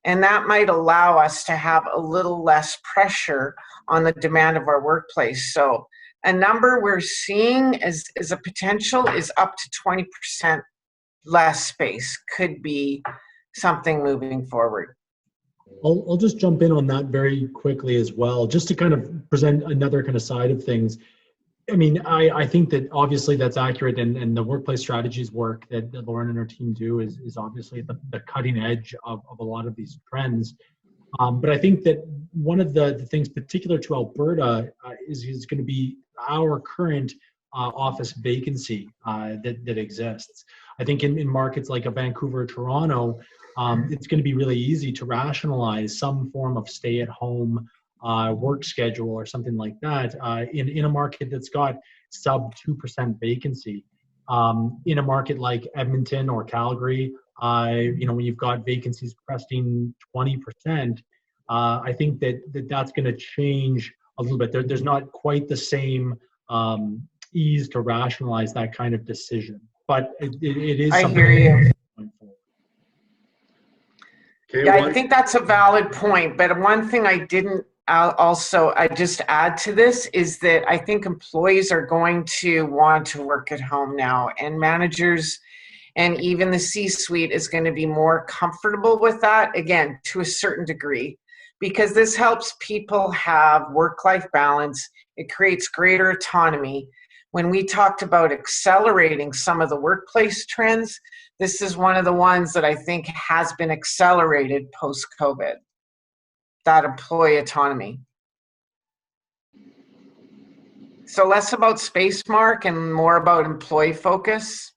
And that might allow us to have a little less pressure on the demand of our workplace. So a number we're seeing as a potential is up to 20% less space could be something moving forward. I'll just jump in on that very quickly as well, just to kind of present another kind of side of things. I mean, I think that obviously that's accurate, and the workplace strategies work that Lauren and her team do is obviously at the cutting edge of a lot of these trends. But I think that one of the things particular to Alberta is going to be our current office vacancy that exists. I think in markets like a Vancouver or Toronto, it's going to be really easy to rationalize some form of stay-at-home work schedule or something like that in a market that's got sub 2% vacancy. In a market like Edmonton or Calgary, when you've got vacancies cresting 20%, I think that's going to change a little bit. There's not quite the same ease to rationalize that kind of decision, but it is. I hear you. Okay, Yeah, I think that's a valid point. But one thing I didn't I just add to this is that I think employees are going to want to work at home now, and managers and even the C-suite is going to be more comfortable with that, again, to a certain degree, because this helps people have work-life balance. It creates greater autonomy. When we talked about accelerating some of the workplace trends, this is one of the ones that I think has been accelerated post-COVID, that employee autonomy. So less about space mark and more about employee focus.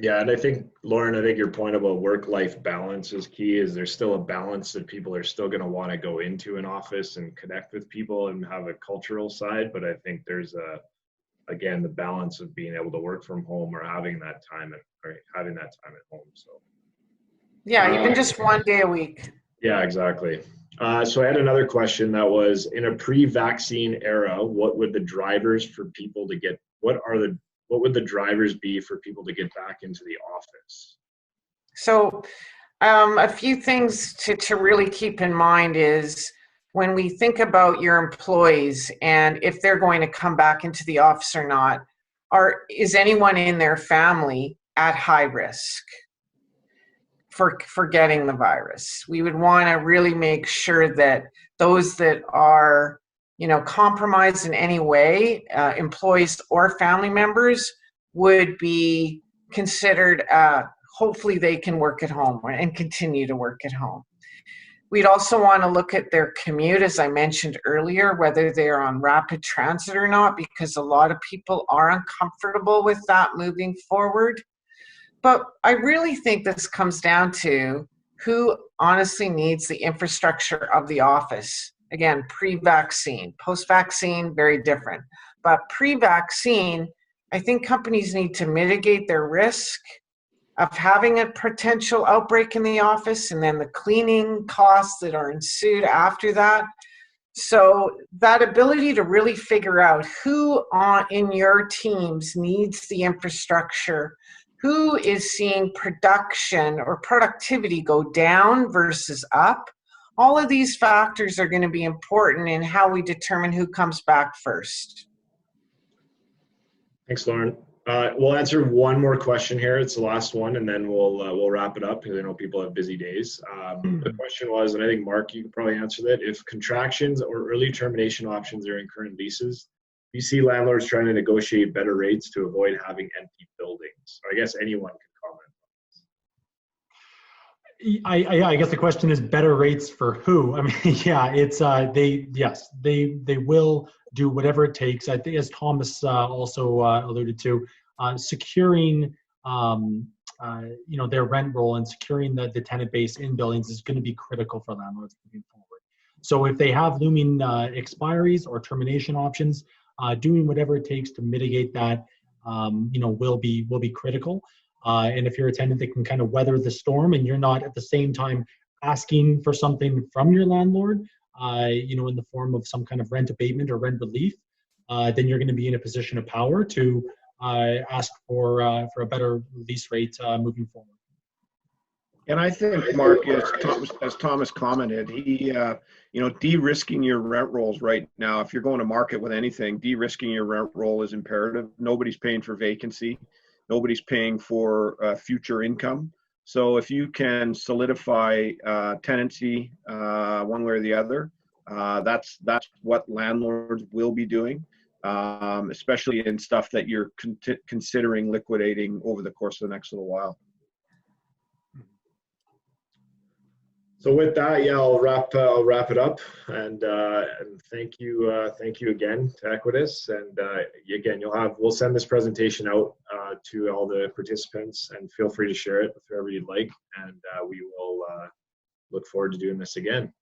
Yeah, and I think, Lauren, I think your point about work-life balance is key. Is there's still a balance that people are still going to want to go into an office and connect with people and have a cultural side, but I think there's again, the balance of being able to work from home or having that time at home. So yeah, even just one day a week. Yeah, exactly. So I had another question that was, in a pre-vaccine era, what would the drivers for people to get? What would the drivers be for people to get back into the office? So a few things to really keep in mind is when we think about your employees and if they're going to come back into the office or not, is anyone in their family at high risk for getting the virus? We would want to really make sure that those that are compromised in any way, employees or family members, would be considered, hopefully they can work at home and continue to work at home. We'd also want to look at their commute, as I mentioned earlier, whether they're on rapid transit or not, because a lot of people are uncomfortable with that moving forward. But I really think this comes down to who honestly needs the infrastructure of the office. Again, pre-vaccine, post-vaccine, very different. But pre-vaccine, I think companies need to mitigate their risk of having a potential outbreak in the office and then the cleaning costs that are ensued after that. So that ability to really figure out who in your teams needs the infrastructure, who is seeing production or productivity go down versus up. All of these factors are going to be important in how we determine who comes back first. Thanks, Lauren. We'll answer one more question here. It's the last one, and then we'll wrap it up because I know people have busy days. The question was, and I think Mark, you could probably answer that: if contractions or early termination options are in current leases, do you see landlords trying to negotiate better rates to avoid having empty buildings? So I guess anyone can comment. I guess the question is better rates for who? I mean, yeah, it's they will do whatever it takes. I think, as Thomas also alluded to, securing their rent roll and securing the tenant base in buildings is going to be critical for landlords moving forward. So if they have looming expiries or termination options, doing whatever it takes to mitigate that, will be critical. And if you're a tenant that can kind of weather the storm and you're not at the same time asking for something from your landlord, in the form of some kind of rent abatement or rent relief, then you're going to be in a position of power to ask for a better lease rate moving forward. And I think, Mark, as Thomas commented, he, de-risking your rent rolls right now, if you're going to market with anything, de-risking your rent roll is imperative. Nobody's paying for vacancy. Nobody's paying for future income. So if you can solidify tenancy one way or the other, That's what landlords will be doing, especially in stuff that you're considering liquidating over the course of the next little while. So with that, yeah, I'll wrap it up, and thank you again to Equitus, and again, we'll send this presentation out to all the participants, and feel free to share it with whoever you'd like, and we will look forward to doing this again.